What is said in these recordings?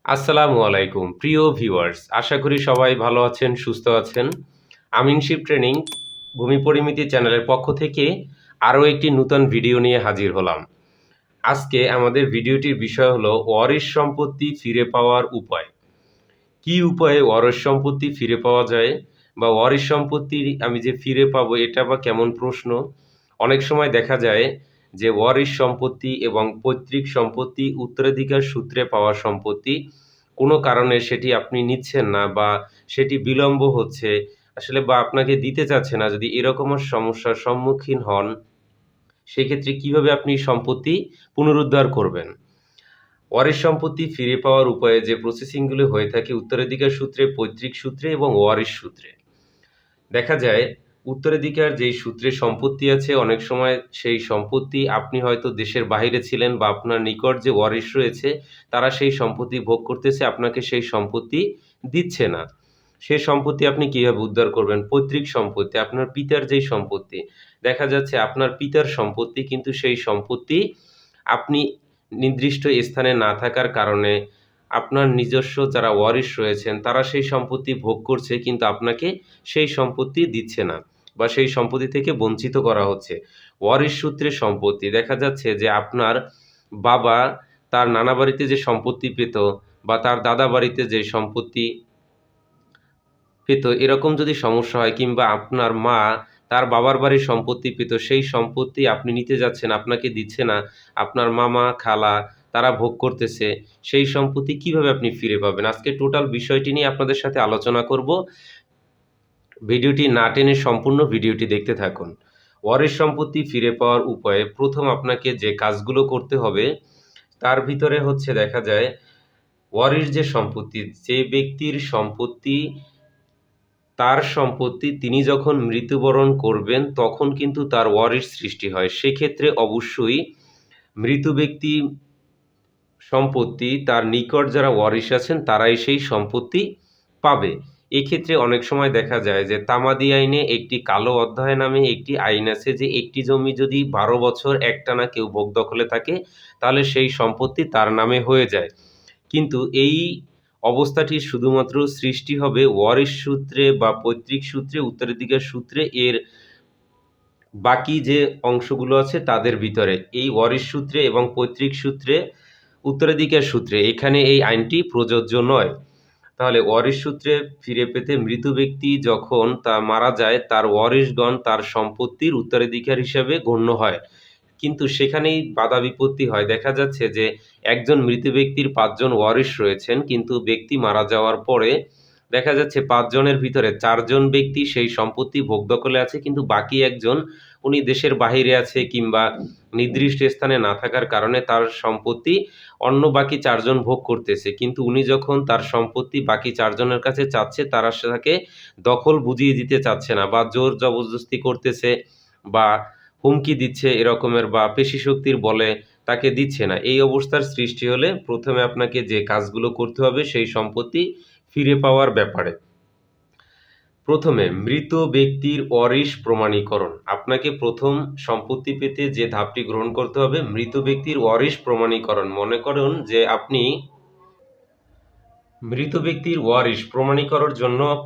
আসসালামু আলাইকুম প্রিয় ভিউয়ার্স, আশা করি সবাই ভালো আছেন, সুস্থ আছেন। আমিনশিপ ট্রেনিং ভূমি পরিমিতি চ্যানেলের পক্ষ থেকে আরও একটি নূতন ভিডিও নিয়ে হাজির হলাম। আজকে আমাদের ভিডিওটির বিষয় হলো ওয়ারিশ সম্পত্তি ফিরে পাওয়ার উপায়। কি উপায়ে ওয়ারিশ সম্পত্তি ফিরে পাওয়া যায়, বা ওয়ারিশ সম্পত্তি আমি যে ফিরে পাবো এটা বা কেমন প্রশ্ন। অনেক সময় দেখা যায় যে ওয়ারিশ সম্পত্তি এবং পৈতৃক সম্পত্তি, উত্তরাধিকার সূত্রে পাওয়া সম্পত্তি, কোনো কারণে সেটি আপনি নিচ্ছেন না বা সেটি বিলম্ব হচ্ছে আসলে, বা আপনাকে দিতে চাচ্ছে না। যদি এরকমের সমস্যার সম্মুখীন হন, সেক্ষেত্রে কিভাবে আপনি সম্পত্তি পুনরুদ্ধার করবেন? ওয়ারিশ সম্পত্তি ফিরে পাওয়ার উপায়ে যে প্রসেসিংগুলো হয়ে থাকে উত্তরাধিকার সূত্রে, পৈতৃক সূত্রে এবং ওয়ারিশ সূত্রে। দেখা যায় উত্তরাধিকার যেই সূত্রে সম্পত্তি আছে, অনেক সময় সেই সম্পত্তি আপনি হয়তো দেশের বাইরে ছিলেন বা আপনার নিকট যে ওয়ারিশ রয়েছে তারা সেই সম্পত্তি ভোগ করতেছে, আপনাকে সেই সম্পত্তি দিচ্ছে না। সেই সম্পত্তি আপনি কিভাবে উদ্ধার করবেন? পৈতৃক সম্পত্তি, আপনার পিতার যেই সম্পত্তি, দেখা যাচ্ছে আপনার পিতার সম্পত্তি, কিন্তু সেই সম্পত্তি আপনি নির্দিষ্ট স্থানে না থাকার কারণে আপনার নিজস্ব যারা ওয়ারিশ রয়েছেন তারা সেই সম্পত্তি ভোগ করছে, কিন্তু আপনাকে সেই সম্পত্তি দিচ্ছে না বা সেই সম্পত্তি থেকে বঞ্চিত করা হচ্ছে। ওয়ারিশ সূত্রে সম্পত্তি, দেখা যাচ্ছে যে আপনার বাবা তার নানা বাড়িতে যে সম্পত্তি পেত বা তার দাদা বাড়িতে যে সম্পত্তি পেত, এরকম যদি সমস্যা হয়, কিংবা আপনার মা তার বাবার বাড়ির সম্পত্তি পেত, সেই সম্পত্তি আপনি নিতে যাচ্ছেন, আপনাকে দিচ্ছে না, আপনার মামা, খালা তারা ভোগ করতেছে, সেই সম্পত্তি কিভাবে আপনি ফিরে পাবেন? আজকে টোটাল বিষয়টি নিয়ে আপনাদের সাথে আলোচনা করব। ভিডিওটি না টেনে সম্পূর্ণ ভিডিওটি দেখতে থাকুন। ওয়ারিশ সম্পত্তি ফিরে পাওয়ার উপায়ে প্রথম আপনাকে যে কাজগুলো করতে হবে, তার ভিতরে হচ্ছে দেখা যায় ওয়ারিশ যে সম্পত্তি, যে ব্যক্তির সম্পত্তি, তার সম্পত্তি তিনি যখন মৃত্যুবরণ করবেন তখন কিন্তু তার ওয়ারিশ সৃষ্টি হয়। সেক্ষেত্রে অবশ্যই মৃত ব্যক্তি সম্পত্তি তার নিকট যারা ওয়ারিশ আছেন তারাই সেই সম্পত্তি পাবে। এক্ষেত্রে অনেক সময় দেখা যায় যে তামাদি আইনে একটি কালো অধ্যায় নামে একটি আইন আছে, যে একটি জমি যদি ১২ বছর একটানা কেউ ভোগ দখলে থাকে তাহলে সেই সম্পত্তি তার নামে হয়ে যায়। কিন্তু এই অবস্থাটি শুধুমাত্র সৃষ্টি হবে ওয়ারিশ সূত্রে বা পৈতৃক সূত্রে, উত্তরাধিকার সূত্রে, এর বাকি যে অংশগুলো আছে তাদের ভিতরে। এই ওয়ারিশ সূত্রে এবং পৈতৃক সূত্রে, উত্তরাধিকার সূত্রে এখানে এই আইনটি প্রযোজ্য নয়। তাহলে ওয়ারিশ সূত্রে ফিরে পেতে মৃত ব্যক্তি যখন তা মারা যায় তার ওয়ারিশগণ তার সম্পত্তির উত্তরাধিকার হিসাবে গণ্য হয়। কিন্তু সেখানেই বাধা বিপত্তি হয়। দেখা যাচ্ছে যে একজন মৃত ব্যক্তির ৫ জন ওয়ারিশ রয়েছেন, কিন্তু ব্যক্তি মারা যাওয়ার পরে দেখা যাচ্ছে ৫ জনের ভিতরে ৪ জন ব্যক্তি সেই সম্পত্তি ভোগ দখলে আছে, কিন্তু বাকি একজন উনি দেশের বাহিরে আছে কিংবা নির্দিষ্ট স্থানে না থাকার কারণে তার সম্পত্তি অন্য বাকি ৪ জন ভোগ করতেছে। কিন্তু উনি যখন তার সম্পত্তি বাকি ৪ জনের কাছে চাচ্ছে, তারা তাকে দখল বুঝিয়ে দিতে চাচ্ছে না বা জোর জবরদস্তি করতেছে বা হুমকি দিচ্ছে এরকমের, বা পেশিশক্তির বলে তাকে দিচ্ছে না। এই অবস্থার সৃষ্টি হলে প্রথমে আপনাকে যে কাজগুলো করতে হবে সেই সম্পত্তি ফিরে পাওয়ার ব্যাপারে। প্রথমে মৃত ব্যক্তির ওয়ারিশ প্রমাণীকরণ। আপনাকে প্রথম সম্পত্তি পেতে যে ধাপটি গ্রহণ করতে হবে, মৃত ব্যক্তির ওয়ারিশ প্রমাণীকরণ। মনে করুন যে আপনি মৃত ব্যক্তির ওয়ারিশ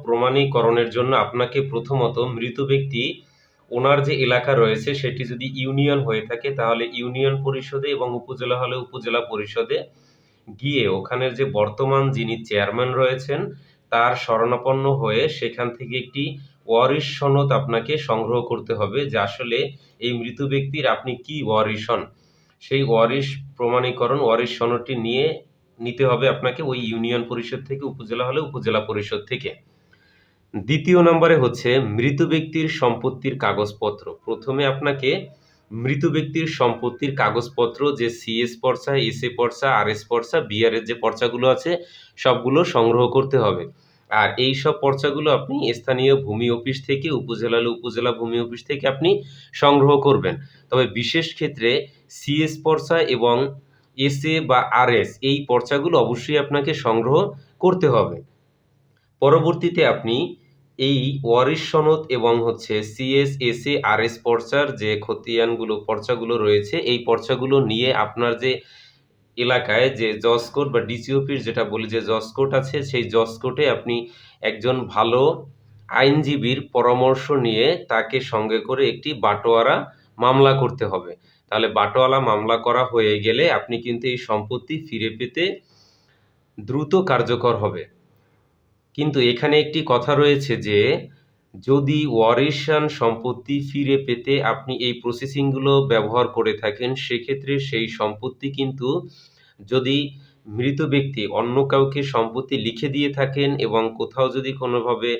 প্রমাণীকরণের জন্য আপনাকে প্রথমত মৃত ব্যক্তি ওনার যে এলাকা রয়েছে সেটি যদি ইউনিয়ন হয়ে থাকে তাহলে ইউনিয়ন পরিষদে, এবং উপজেলা হলে উপজেলা পরিষদে গিয়ে ওখানের যে বর্তমান যিনি চেয়ারম্যান রয়েছেন তার শরণাপন্ন হয়ে সেখান থেকে একটি ওয়ারিশ সনদ আপনাকে সংগ্রহ করতে হবে, যে আসলে এই মৃত ব্যক্তির আপনি কি ওয়ারিশ হন। সেই ওয়ারিশ প্রমাণীকরণ, ওয়ারিশ সনদটি নিতে হবে আপনাকে ওই ইউনিয়ন পরিষদ থেকে, উপজেলা হলে উপজেলা পরিষদ থেকে। দ্বিতীয় নম্বরে হচ্ছে মৃত ব্যক্তির সম্পত্তির কাগজপত্র। প্রথমে আপনাকে মৃত ব্যক্তির সম্পত্তির কাগজপত্র, যে সিএস পর্চা, এসএ পর্চা, আরএস পর্চা, বিআরের যে পর্চাগুলো আছে সবগুলো সংগ্রহ করতে হবে। আর এই সব পর্চাগুলো আপনি স্থানীয় ভূমি অফিস থেকে, উপজেলা হলে উপজেলা ভূমি অফিস থেকে আপনি সংগ্রহ করবেন। তবে বিশেষ ক্ষেত্রে সিএস পর্চা এবং এসএ বা আরএস এই পর্চাগুলো অবশ্যই আপনাকে সংগ্রহ করতে হবে। পরবর্তীতে আপনি এই ওয়ারিশ সনদ এবং হচ্ছে সিএস, এসএ, আরএস পর্চার যে খতিয়ানগুলো, পর্চাগুলো রয়েছে এই পর্চাগুলো নিয়ে আপনার যে এলাকায় যে জজ কোর্ট বা ডিসি অফিস যেটা বলি যে জজ কোর্ট আছে, সেই জজ কোর্টে আপনি একজন ভালো আইনজীবীর পরামর্শ নিয়ে তাকে সঙ্গে করে একটি বাটোয়ারা মামলা করতে হবে। তাহলে বাটোয়ারা মামলা করা হয়ে গেলে আপনি কিন্তু এই সম্পত্তি ফিরে পেতে দ্রুত কার্যকর হবে। কিন্তু এখানে একটি কথা রয়েছে যে যদি ওয়ারিশান সম্পত্তি ফিরে পেতে আপনি এই প্রসেসিংগুলো ব্যবহার করে থাকেন, সেক্ষেত্রে সেই সম্পত্তি কিন্তু যদি মৃত ব্যক্তি অন্য কাউকে সম্পত্তি লিখে দিয়ে থাকেন এবং কোথাও যদি কোনোভাবে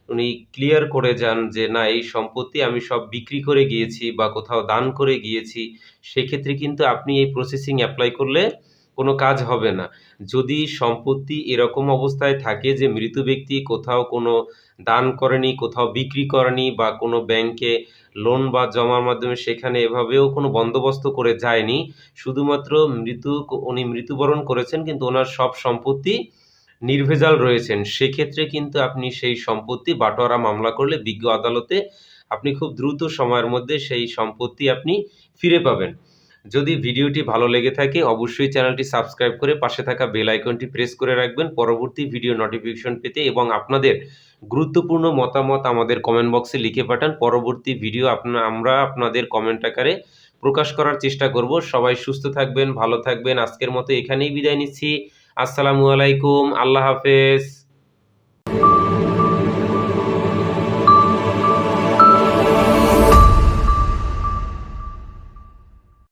উনি ক্লিয়ার করে যান যে না এই সম্পত্তি আমি সব বিক্রি করে গিয়েছি বা কোথাও দান করে গিয়েছি, সেক্ষেত্রে কিন্তু আপনি এই প্রসেসিং অ্যাপ্লাই করলে কোনো কাজ হবে না। যদি সম্পত্তি এরকম অবস্থায় থাকে যে মৃত ব্যক্তি কোথাও কোনো দান করেনি, কোথাও বিক্রি করেনি বা কোনো ব্যাংকে লোন বা জমার মাধ্যমে সেখানে এভাবেও কোনো বন্দোবস্ত করে যায়নি। শুধুমাত্র উনি মৃত্যুবরণ করেছেন কিন্তু ওনার সব সম্পত্তি নির্ভেজাল রয়েছেন। সেক্ষেত্রে কিন্তু আপনি সেই সম্পত্তি বাটোয়ারা মামলা করলে বিজ্ঞ আদালতে আপনি খুব দ্রুত সময়ের মধ্যে সেই সম্পত্তি আপনি ফিরে পাবেন। যদি ভিডিওটি ভালো লেগে থাকে অবশ্যই চ্যানেলটি সাবস্ক্রাইব করে পাশে থাকা বেল আইকনটি প্রেস করে রাখবেন পরবর্তী ভিডিও নোটিফিকেশন পেতে এবং আপনাদের গুরুত্বপূর্ণ মতামত আমাদের কমেন্ট বক্সে লিখে পাঠান। পরবর্তী ভিডিও আমরা আপনাদের কমেন্ট আকারে প্রকাশ করার চেষ্টা করব। সবাই সুস্থ থাকবেন, ভালো থাকবেন। আজকের মতো এখানেই বিদায় নিচ্ছি। আসসালামু আলাইকুম। আল্লাহ হাফেজ।